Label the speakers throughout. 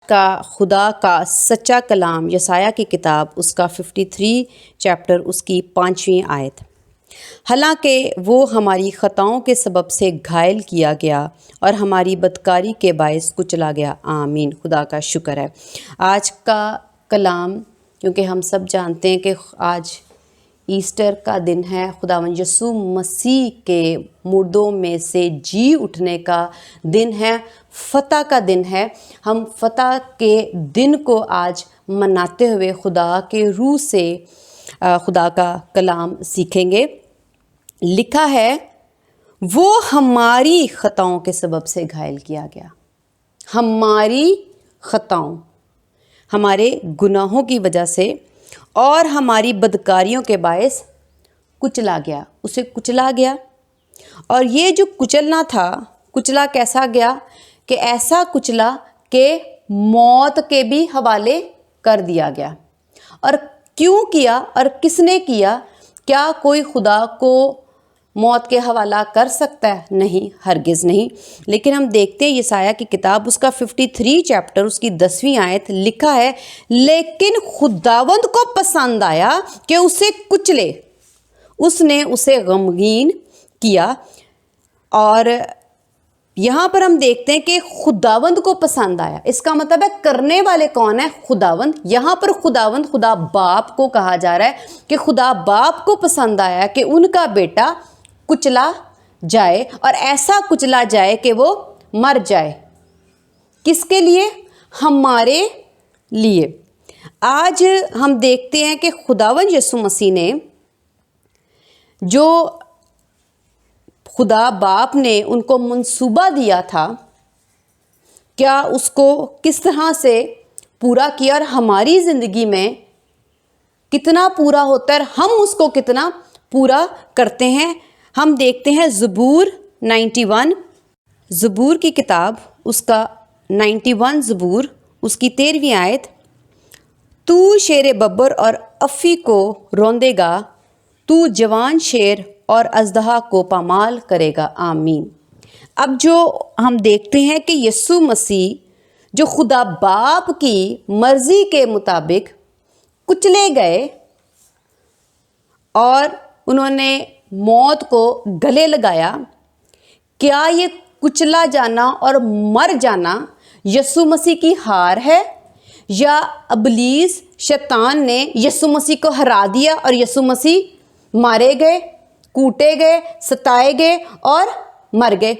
Speaker 1: کا خدا کا سچا کلام یسایہ کی کتاب اس کا 53 چیپٹر اس کی 5ویں آیت۔ حالانکہ وہ ہماری خطاؤں کے سبب سے گھائل کیا گیا اور ہماری بدکاری کے باعث کچلا گیا۔ آمین۔ خدا کا شکر ہے۔ آج کا کلام، کیونکہ ہم سب جانتے ہیں کہ آج ایسٹر کا دن ہے، خداوند یسوع مسیح کے مردوں میں سے جی اٹھنے کا دن ہے، فتح کا دن ہے۔ ہم فتح کے دن کو آج مناتے ہوئے خدا کے روح سے خدا کا کلام سیکھیں گے۔ لکھا ہے، وہ ہماری خطاؤں کے سبب سے گھائل کیا گیا۔ ہماری خطاؤں، ہمارے گناہوں کی وجہ سے اور ہماری بدکاریوں کے باعث کچلا گیا، اسے کچلا گیا۔ اور یہ جو کچلنا تھا، کچلا کیسا گیا کہ ایسا کچلا کہ موت کے بھی حوالے کر دیا گیا۔ اور کیوں کیا اور کس نے کیا؟ کیا کوئی خدا کو موت کے حوالہ کر سکتا ہے؟ نہیں، ہرگز نہیں۔ لیکن ہم دیکھتے ہیں یسایہ کی کتاب اس کا 53 چیپٹر اس کی 10ویں آیت، لکھا ہے، لیکن خداوند کو پسند آیا کہ اسے کچلے، اس نے اسے غمگین کیا۔ اور یہاں پر ہم دیکھتے ہیں کہ خداوند کو پسند آیا، اس کا مطلب ہے کرنے والے کون ہیں؟ خداوند۔ یہاں پر خداوند خدا باپ کو کہا جا رہا ہے کہ خدا باپ کو پسند آیا کہ ان کا بیٹا کچلا جائے، اور ایسا کچلا جائے کہ وہ مر جائے۔ کس کے لیے؟ ہمارے لیے۔ آج ہم دیکھتے ہیں کہ خداوند یسوع مسیح نے جو خدا باپ نے ان کو منصوبہ دیا تھا، کیا اس کو کس طرح سے پورا کیا، اور ہماری زندگی میں کتنا پورا ہوتا ہے اور ہم اس کو کتنا پورا کرتے ہیں۔ ہم دیکھتے ہیں زبور 91، زبور کی کتاب اس کا 91 زبور اس کی 13ویں آیت، تو شیر ببر اور افی کو روندے گا، تو جوان شیر اور اژدہا کو پامال کرے گا۔ آمین۔ اب جو ہم دیکھتے ہیں کہ یسوع مسیح جو خدا باپ کی مرضی کے مطابق کچلے گئے اور انہوں نے موت کو گلے لگایا، کیا یہ کچلا جانا اور مر جانا یسوع مسیح کی ہار ہے، یا ابلیس شیطان نے یسوع مسیح کو ہرا دیا اور یسوع مسیح مارے گئے، کوٹے گئے، ستائے گئے اور مر گئے؟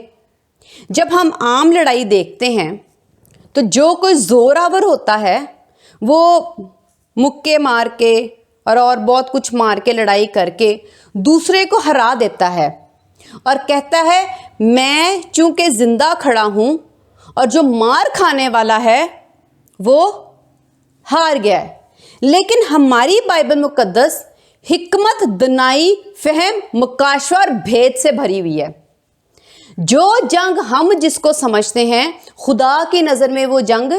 Speaker 1: جب ہم عام لڑائی دیکھتے ہیں تو جو کوئی زوراور ہوتا ہے وہ مکے مار کے اور بہت کچھ مار کے لڑائی کر کے دوسرے کو ہرا دیتا ہے اور کہتا ہے میں چونکہ زندہ کھڑا ہوں اور جو مار کھانے والا ہے وہ ہار گیا ہے۔ لیکن ہماری بائبل مقدس حکمت، دنائی، فہم، مکاشفہ اور بھید سے بھری ہوئی ہے۔ جو جنگ ہم جس کو سمجھتے ہیں، خدا کی نظر میں وہ جنگ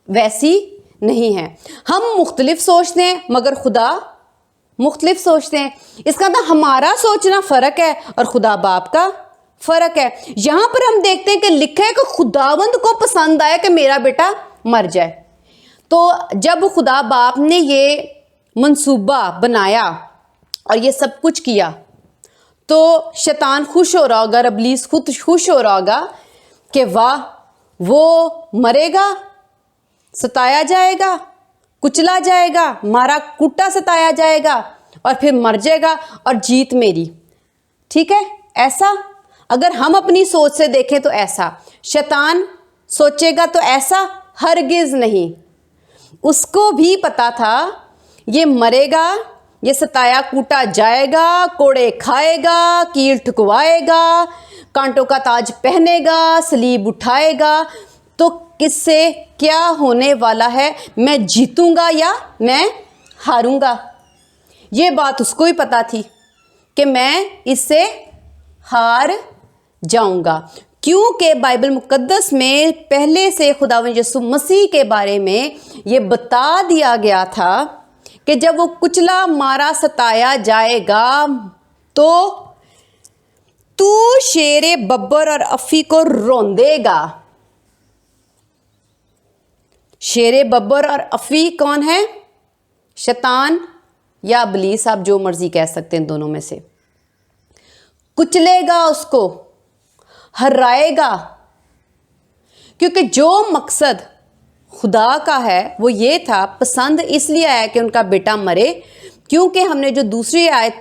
Speaker 1: ویسی نہیں ہے۔ ہم مختلف سوچتے ہیں مگر خدا مختلف سوچتے ہیں۔ اس کا مطلب ہمارا سوچنا فرق ہے اور خدا باپ کا فرق ہے۔ یہاں پر ہم دیکھتے ہیں کہ لکھا ہے کہ خداوند کو پسند آیا کہ میرا بیٹا مر جائے۔ تو جب خدا باپ نے یہ منصوبہ بنایا اور یہ سب کچھ کیا تو شیطان خوش ہو رہا ہوگا، ابلیس خود خوش ہو رہا ہوگا کہ واہ، وہ مرے گا، ستایا جائے گا، کچلا جائے گا، مارا کوٹا ستایا جائے گا اور پھر مر جائے گا اور جیت میری۔ ٹھیک ہے؟ ایسا اگر ہم اپنی سوچ سے دیکھیں تو ایسا، شیطان سوچے گا تو ایسا ہرگز نہیں۔ اس کو بھی پتا تھا یہ مرے گا، یہ ستایا کوٹا جائے گا، کوڑے کھائے گا، کیل ٹھکوائے گا، کانٹوں کا تاج پہنے گا، صلیب اٹھائے گا، تو کس سے کیا ہونے والا ہے؟ میں جیتوں گا یا میں ہاروں گا؟ یہ بات اس کو ہی پتا تھی کہ میں اس سے ہار جاؤں گا، کیونکہ بائبل مقدس میں پہلے سے خداوند یسوع مسیح کے بارے میں یہ بتا دیا گیا تھا کہ جب وہ کچلا، مارا، ستایا جائے گا تو شیر ببر اور افی کو روندے گا۔ شیر ببر اور افی کون ہے؟ شیطان یا ابلیس، آپ جو مرضی کہہ سکتے ہیں دونوں میں سے۔ کچلے گا اس کو، ہرائے گا، کیونکہ جو مقصد خدا کا ہے وہ یہ تھا، پسند اس لیے آیا کہ ان کا بیٹا مرے، کیونکہ ہم نے جو دوسری آیت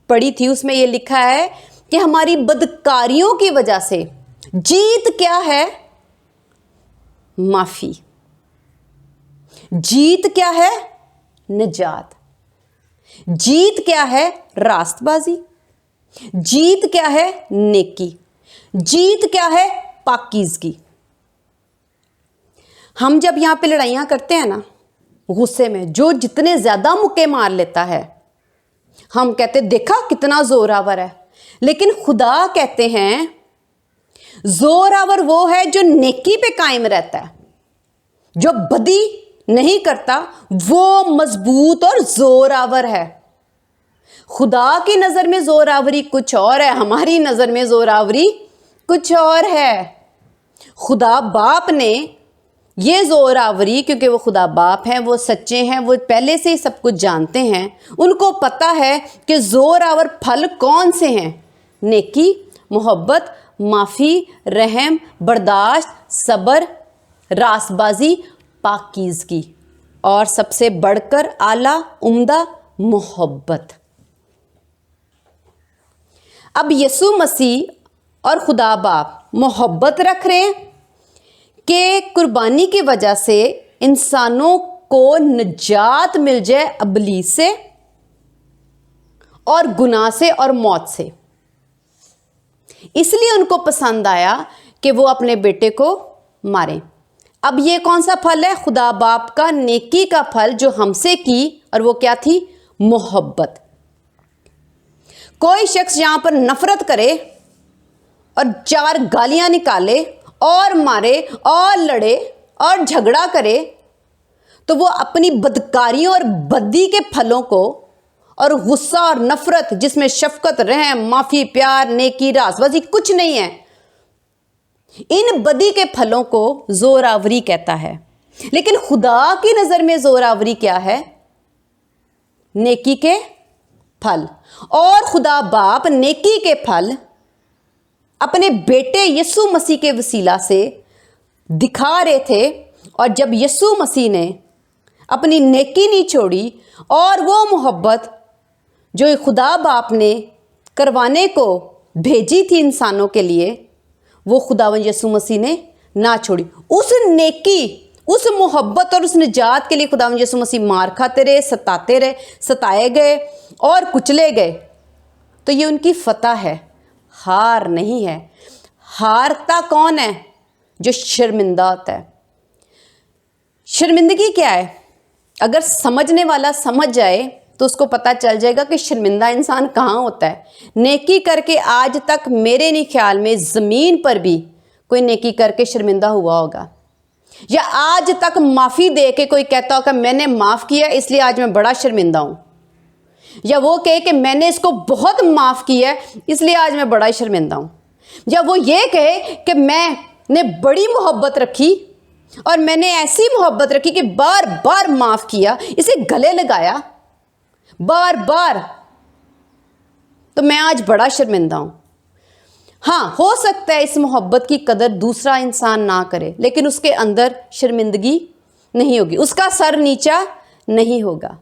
Speaker 1: پڑھی تھی اس میں یہ لکھا ہے کہ ہماری بدکاریوں کی وجہ سے جیت کیا ہے؟ معافی۔ جیت کیا ہے؟ نجات۔ جیت کیا ہے؟ راست بازی۔ جیت کیا ہے؟ نیکی۔ جیت کیا ہے؟ پاکیزگی۔ ہم جب یہاں پہ لڑائیاں کرتے ہیں نا غصے میں، جو جتنے زیادہ مکے مار لیتا ہے ہم کہتے دیکھا کتنا زوراور ہے، لیکن خدا کہتے ہیں زوراور وہ ہے جو نیکی پہ قائم رہتا ہے، جو بدی نہیں کرتا، وہ مضبوط اور زوراور ہے۔ خدا کی نظر میں زوراوری کچھ اور ہے، ہماری نظر میں زوراوری کچھ اور ہے۔ خدا باپ نے یہ زوراوری، کیونکہ وہ خدا باپ ہیں، وہ سچے ہیں، وہ پہلے سے ہی سب کچھ جانتے ہیں، ان کو پتہ ہے کہ زوراور پھل کون سے ہیں۔ نیکی، محبت، معافی، رحم، برداشت، صبر، راست بازی، پاکیزگی، اور سب سے بڑھ کر اعلیٰ عمدہ محبت۔ اب یسوع مسیح اور خدا باپ محبت رکھ رہے ہیں کہ قربانی کی وجہ سے انسانوں کو نجات مل جائے ابلیس سے اور گناہ سے اور موت سے۔ اس لیے ان کو پسند آیا کہ وہ اپنے بیٹے کو ماریں۔ اب یہ کون سا پھل ہے؟ خدا باپ کا نیکی کا پھل جو ہم سے کی، اور وہ کیا تھی؟ محبت۔ کوئی شخص یہاں پر نفرت کرے اور 4 گالیاں نکالے اور مارے اور لڑے اور جھگڑا کرے، تو وہ اپنی بدکاریوں اور بدی کے پھلوں کو، اور غصہ اور نفرت جس میں شفقت، رحم، معافی، پیار، نیکی، راست بازی کچھ نہیں ہے، ان بدی کے پھلوں کو زوراوری کہتا ہے۔ لیکن خدا کی نظر میں زوراوری کیا ہے؟ نیکی کے پھل۔ اور خدا باپ نیکی کے پھل اپنے بیٹے یسوع مسیح کے وسیلہ سے دکھا رہے تھے، اور جب یسوع مسیح نے اپنی نیکی نہیں چھوڑی اور وہ محبت جو خدا باپ نے کروانے کو بھیجی تھی انسانوں کے لیے، وہ خداوند یسوع مسیح نے نہ چھوڑی۔ اس نیکی، اس محبت اور اس نجات کے لیے خداوند یسوع مسیح مار کھاتے رہے، ستاتے رہے، ستائے گئے اور کچلے گئے۔ تو یہ ان کی فتح ہے، ہار نہیں ہے۔ ہارتا کون ہے؟ جو شرمندہ ہوتا ہے۔ شرمندگی کیا ہے؟ اگر سمجھنے والا سمجھ جائے تو اس کو پتہ چل جائے گا کہ شرمندہ انسان کہاں ہوتا ہے۔ نیکی کر کے آج تک میرے نہیں خیال میں زمین پر بھی کوئی نیکی کر کے شرمندہ ہوا ہوگا، یا آج تک معافی دے کے کوئی کہتا ہوگا میں نے معاف کیا اس لیے آج میں بڑا شرمندہ ہوں، یا وہ کہے کہ میں نے اس کو بہت معاف کیا ہے اس لیے آج میں بڑا ہی شرمندہ ہوں، یا وہ یہ کہے کہ میں نے بڑی محبت رکھی اور میں نے ایسی محبت رکھی کہ بار بار معاف کیا، اسے گلے لگایا بار بار، تو میں آج بڑا شرمندہ ہوں۔ ہاں، ہو سکتا ہے اس محبت کی قدر دوسرا انسان نہ کرے، لیکن اس کے اندر شرمندگی نہیں ہوگی، اس کا سر نیچا نہیں ہوگا۔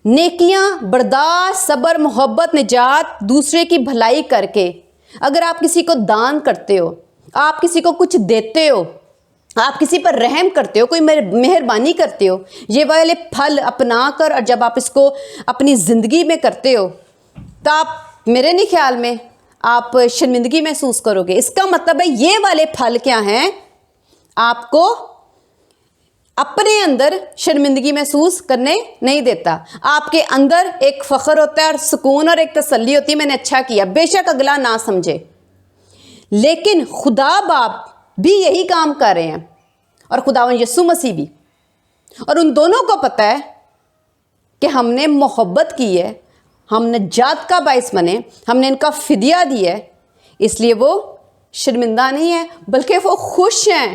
Speaker 1: نیکیاں، برداشت، صبر، محبت، نجات، دوسرے کی بھلائی کر کے، اگر آپ کسی کو دان کرتے ہو، آپ کسی کو کچھ دیتے ہو، آپ کسی پر رحم کرتے ہو، کوئی مہربانی کرتے ہو، یہ والے پھل اپنا کر، اور جب آپ اس کو اپنی زندگی میں کرتے ہو تو آپ میرے نہیں خیال میں آپ شرمندگی محسوس کرو گے۔ اس کا مطلب ہے یہ والے پھل کیا ہیں؟ آپ کو اپنے اندر شرمندگی محسوس کرنے نہیں دیتا، آپ کے اندر ایک فخر ہوتا ہے اور سکون اور ایک تسلی ہوتی ہے میں نے اچھا کیا، بے شک اگلا نہ سمجھے۔ لیکن خدا باپ بھی یہی کام کر رہے ہیں، اور خداوند یسوع مسیح بھی، اور ان دونوں کو پتہ ہے کہ ہم نے محبت کی ہے، ہم نجات کا باعث بنے، ہم نے ان کا فدیہ دیا ہے، اس لیے وہ شرمندہ نہیں ہے بلکہ وہ خوش ہیں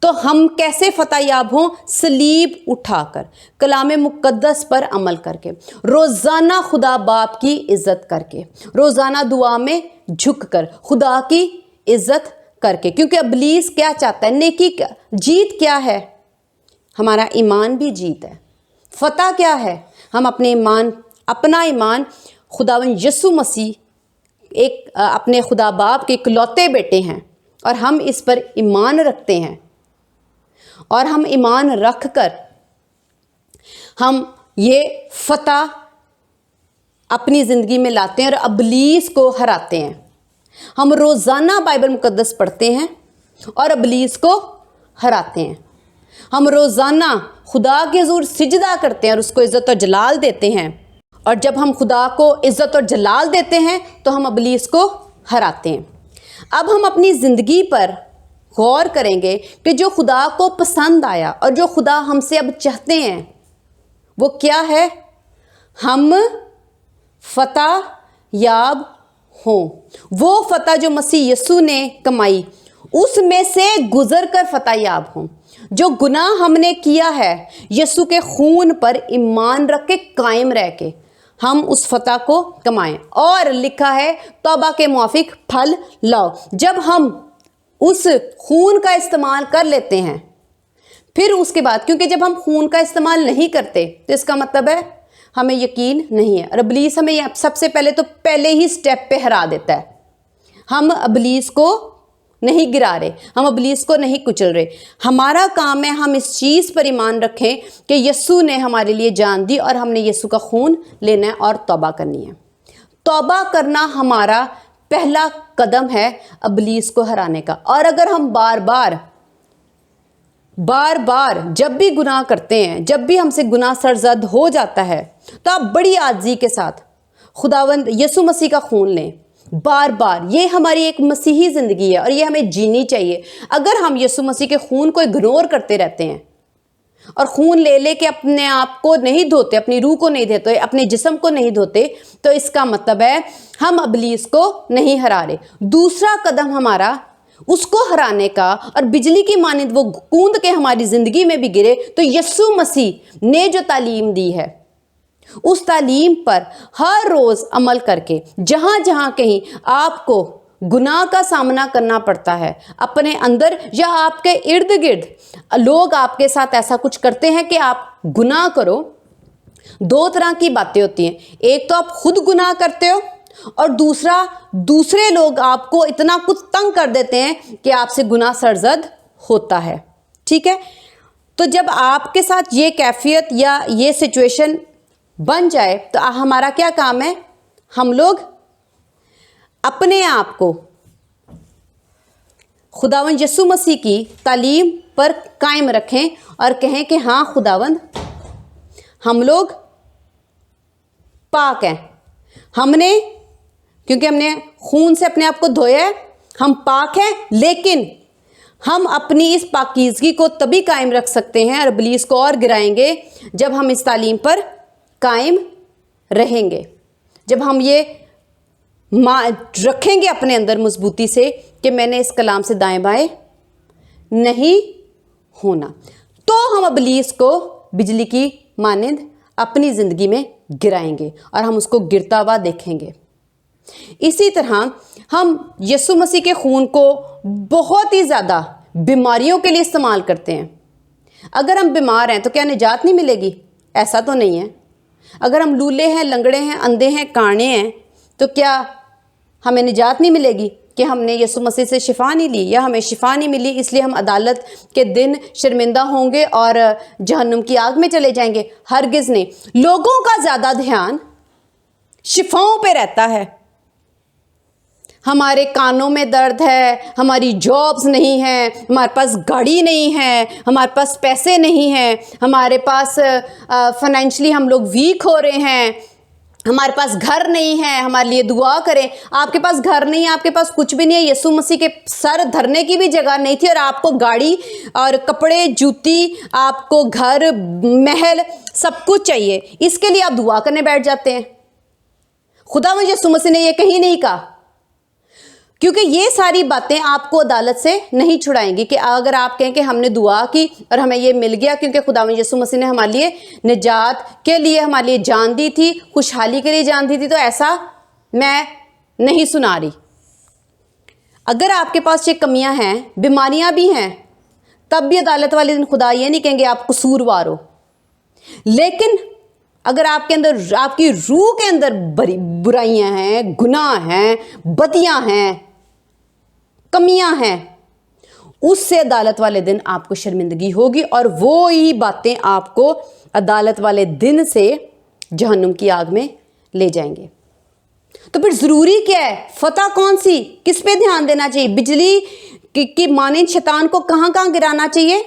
Speaker 1: تو ہم کیسے فتح یاب ہوں؟ صلیب اٹھا کر، کلام مقدس پر عمل کر کے، روزانہ خدا باپ کی عزت کر کے، روزانہ دعا میں جھک کر، خدا کی عزت کر کے. کیونکہ ابلیس کیا چاہتا ہے؟ نیکی کا جیت کیا ہے؟ ہمارا ایمان بھی جیت ہے. فتح کیا ہے؟ ہم اپنا ایمان خداوند یسوع مسیح اپنے خدا باپ کے اکلوتے بیٹے ہیں، اور ہم اس پر ایمان رکھتے ہیں، اور ہم ایمان رکھ کر ہم یہ فتح اپنی زندگی میں لاتے ہیں اور ابلیس کو ہراتے ہیں. ہم روزانہ بائبل مقدس پڑھتے ہیں اور ابلیس کو ہراتے ہیں. ہم روزانہ خدا کے حضور سجدہ کرتے ہیں اور اس کو عزت اور جلال دیتے ہیں. اور جب ہم خدا کو عزت اور جلال دیتے ہیں تو ہم ابلیس کو ہراتے ہیں. اب ہم اپنی زندگی پر غور کریں گے کہ جو خدا کو پسند آیا اور جو خدا ہم سے اب چاہتے ہیں وہ کیا ہے؟ ہم فتح یاب ہوں. وہ فتح جو مسیح یسوع نے کمائی اس میں سے گزر کر فتح یاب ہوں. جو گناہ ہم نے کیا ہے یسوع کے خون پر ایمان رکھ کے قائم رہ کے ہم اس فتح کو کمائیں. اور لکھا ہے توبہ کے موافق پھل لاؤ. جب ہم اس خون کا استعمال کر لیتے ہیں پھر اس کے بعد، کیونکہ جب ہم خون کا استعمال نہیں کرتے تو اس کا مطلب ہے ہمیں یقین نہیں ہے، اور ابلیس ہمیں سب سے پہلے ہی سٹیپ پہ ہرا دیتا ہے. ہم ابلیس کو نہیں گرا رہے، ہم ابلیس کو نہیں کچل رہے. ہمارا کام ہے ہم اس چیز پر ایمان رکھیں کہ یسوع نے ہمارے لیے جان دی اور ہم نے یسوع کا خون لینا ہے اور توبہ کرنی ہے. توبہ کرنا ہمارا پہلا قدم ہے ابلیس کو ہرانے کا. اور اگر ہم بار بار جب بھی گناہ کرتے ہیں، جب بھی ہم سے گناہ سرزد ہو جاتا ہے تو آپ بڑی عاجزی کے ساتھ خداوند یسوع مسیح کا خون لیں. بار یہ ہماری ایک مسیحی زندگی ہے اور یہ ہمیں جینی چاہیے. اگر ہم یسوع مسیح کے خون کو اگنور کرتے رہتے ہیں اور خون لے کے اپنے آپ کو نہیں دھوتے، اپنی روح کو نہیں دھوتے، اپنے جسم کو نہیں دھوتے، تو اس کا مطلب ہے ہم ابلیس کو نہیں ہرا رہے. دوسرا قدم ہمارا اس کو ہرانے کا، اور بجلی کی مانند وہ کوند کے ہماری زندگی میں بھی گرے، تو یسوع مسیح نے جو تعلیم دی ہے اس تعلیم پر ہر روز عمل کر کے جہاں جہاں کہیں آپ کو گناہ کا سامنا کرنا پڑتا ہے اپنے اندر یا آپ کے ارد گرد لوگ آپ کے ساتھ ایسا کچھ کرتے ہیں کہ آپ گناہ کرو. دو طرح کی باتیں ہوتی ہیں، ایک تو آپ خود گناہ کرتے ہو اور دوسرے لوگ آپ کو اتنا کچھ تنگ کر دیتے ہیں کہ آپ سے گناہ سرزد ہوتا ہے. ٹھیک ہے، تو جب آپ کے ساتھ یہ کیفیت یا یہ سچویشن بن جائے تو ہمارا کیا کام ہے؟ ہم لوگ اپنے آپ کو خداوند یسوع مسیح کی تعلیم پر قائم رکھیں اور کہیں کہ ہاں خداوند ہم لوگ پاک ہیں. کیونکہ ہم نے خون سے اپنے آپ کو دھویا ہے، ہم پاک ہیں. لیکن ہم اپنی اس پاکیزگی کو تبھی قائم رکھ سکتے ہیں اور ابلیس کو اور گرائیں گے جب ہم اس تعلیم پر قائم رہیں گے، جب ہم یہ رکھیں گے اپنے اندر مضبوطی سے کہ میں نے اس کلام سے دائیں بائیں نہیں ہونا. تو ہم ابلیس کو بجلی کی مانند اپنی زندگی میں گرائیں گے اور ہم اس کو گرتا ہوا دیکھیں گے. اسی طرح ہم یسوع مسیح کے خون کو بہت ہی زیادہ بیماریوں کے لیے استعمال کرتے ہیں. اگر ہم بیمار ہیں تو کیا نجات نہیں ملے گی؟ ایسا تو نہیں ہے. اگر ہم لولے ہیں، لنگڑے ہیں، اندھے ہیں، کانے ہیں تو کیا ہمیں نجات نہیں ملے گی کہ ہم نے یسوع مسیح سے شفا نہیں لی یا ہمیں شفا نہیں ملی اس لیے ہم عدالت کے دن شرمندہ ہوں گے اور جہنم کی آگ میں چلے جائیں گے؟ ہرگز نہیں. لوگوں کا زیادہ دھیان شفاؤں پہ رہتا ہے. ہمارے کانوں میں درد ہے، ہماری جابز نہیں ہیں، ہمارے پاس گاڑی نہیں ہے، ہمارے پاس پیسے نہیں ہیں، ہمارے پاس فائنینشلی ہم لوگ ویک ہو رہے ہیں، ہمارے پاس گھر نہیں ہے، ہمارے لیے دعا کریں. آپ کے پاس گھر نہیں ہے، آپ کے پاس کچھ بھی نہیں ہے. یسوع مسیح کے سر دھرنے کی بھی جگہ نہیں تھی اور آپ کو گاڑی اور کپڑے، جوتی، آپ کو گھر، محل، سب کچھ چاہیے. اس کے لیے آپ دعا کرنے بیٹھ جاتے ہیں. خداوند یسوع مسیح نے یہ کہیں نہیں کہا کیونکہ یہ ساری باتیں آپ کو عدالت سے نہیں چھڑائیں گی کہ اگر آپ کہیں کہ ہم نے دعا کی اور ہمیں یہ مل گیا کیونکہ خداوند یسوع مسیح نے ہمارے لیے نجات کے لیے ہمارے لیے جان دی تھی، خوشحالی کے لیے جان دی تھی، تو ایسا میں نہیں سنا رہی۔ اگر آپ کے پاس یہ کمیاں ہیں، بیماریاں بھی ہیں، تب بھی عدالت والے دن خدا یہ نہیں کہیں گے آپ قصوروار ہو۔ لیکن اگر آپ کے اندر، آپ کی روح کے اندر برائیاں ہیں، گناہ ہیں، بدیاں ہیں، کمیاں ہیں، اس سے عدالت والے دن آپ کو شرمندگی ہوگی، اور وہی باتیں آپ کو عدالت والے دن سے جہنم کی آگ میں لے جائیں گے۔ تو پھر ضروری کیا ہے؟ فتح کون سی، کس پہ دھیان دینا چاہیے؟ بجلی کی مانند شیطان کو کہاں کہاں گرانا چاہیے؟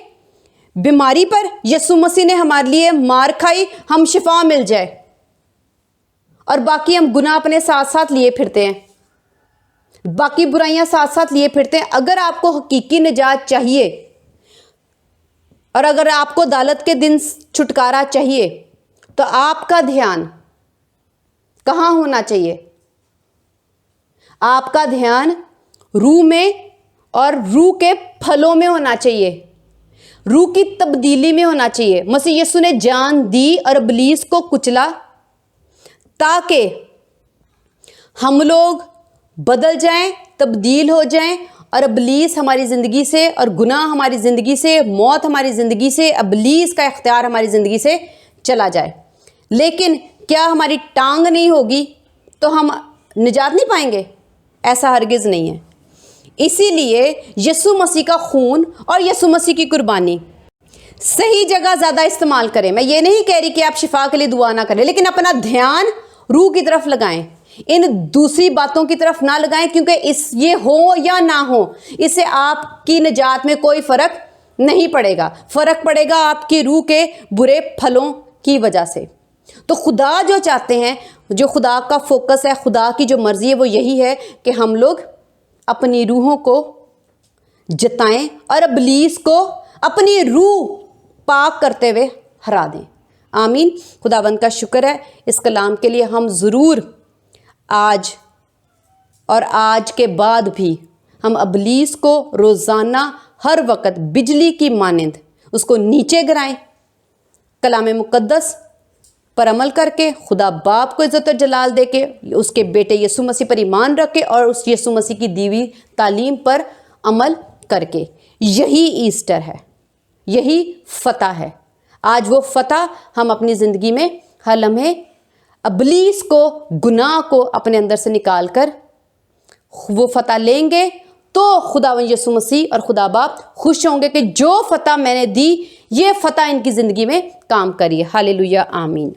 Speaker 1: بیماری پر یسوع مسیح نے ہمارے لیے مار کھائی، ہم شفا مل جائے، اور باقی ہم گناہ اپنے ساتھ ساتھ لیے پھرتے ہیں، باقی برائیاں ساتھ ساتھ لیے پھرتے ہیں۔ اگر آپ کو حقیقی نجات چاہیے اور اگر آپ کو عدالت کے دن چھٹکارا چاہیے تو آپ کا دھیان کہاں ہونا چاہیے؟ آپ کا دھیان روح میں اور روح کے پھلوں میں ہونا چاہیے، روح کی تبدیلی میں ہونا چاہیے۔ مسیح یسوع نے جان دی اور ابلیس کو کچلا تاکہ ہم لوگ بدل جائیں، تبدیل ہو جائیں، اور ابلیس ہماری زندگی سے، اور گناہ ہماری زندگی سے، موت ہماری زندگی سے، ابلیس کا اختیار ہماری زندگی سے چلا جائے۔ لیکن کیا ہماری ٹانگ نہیں ہوگی تو ہم نجات نہیں پائیں گے؟ ایسا ہرگز نہیں ہے۔ اسی لیے یسوع مسیح کا خون اور یسوع مسیح کی قربانی صحیح جگہ زیادہ استعمال کریں۔ میں یہ نہیں کہہ رہی کہ آپ شفا کے لیے دعا نہ کریں، لیکن اپنا دھیان روح کی طرف لگائیں، ان دوسری باتوں کی طرف نہ لگائیں، کیونکہ یہ ہو یا نہ ہو، اس سے آپ کی نجات میں کوئی فرق نہیں پڑے گا۔ فرق پڑے گا آپ کی روح کے برے پھلوں کی وجہ سے۔ تو خدا جو چاہتے ہیں، جو خدا کا فوکس ہے، خدا کی جو مرضی ہے، وہ یہی ہے کہ ہم لوگ اپنی روحوں کو جتائیں اور ابلیس کو اپنی روح پاک کرتے ہوئے ہرا دیں۔ آمین۔ خداوند کا شکر ہے اس کلام کے لیے۔ ہم ضرور آج اور آج کے بعد بھی ہم ابلیس کو روزانہ ہر وقت بجلی کی مانند اس کو نیچے گرائیں، کلام مقدس پر عمل کر کے، خدا باپ کو عزت و جلال دے کے، اس کے بیٹے یسوع مسیح پر ایمان رکھ کے، اور اس یسوع مسیح کی دی ہوئی تعلیم پر عمل کر کے۔ یہی ایسٹر ہے، یہی فتح ہے۔ آج وہ فتح ہم اپنی زندگی میں ہر لمحے ابلیس کو، گناہ کو اپنے اندر سے نکال کر وہ فتح لیں گے، تو خداوند یسوع مسیح اور خدا باپ خوش ہوں گے کہ جو فتح میں نے دی، یہ فتح ان کی زندگی میں کام کریے۔ ہاللیلویہ، آمین۔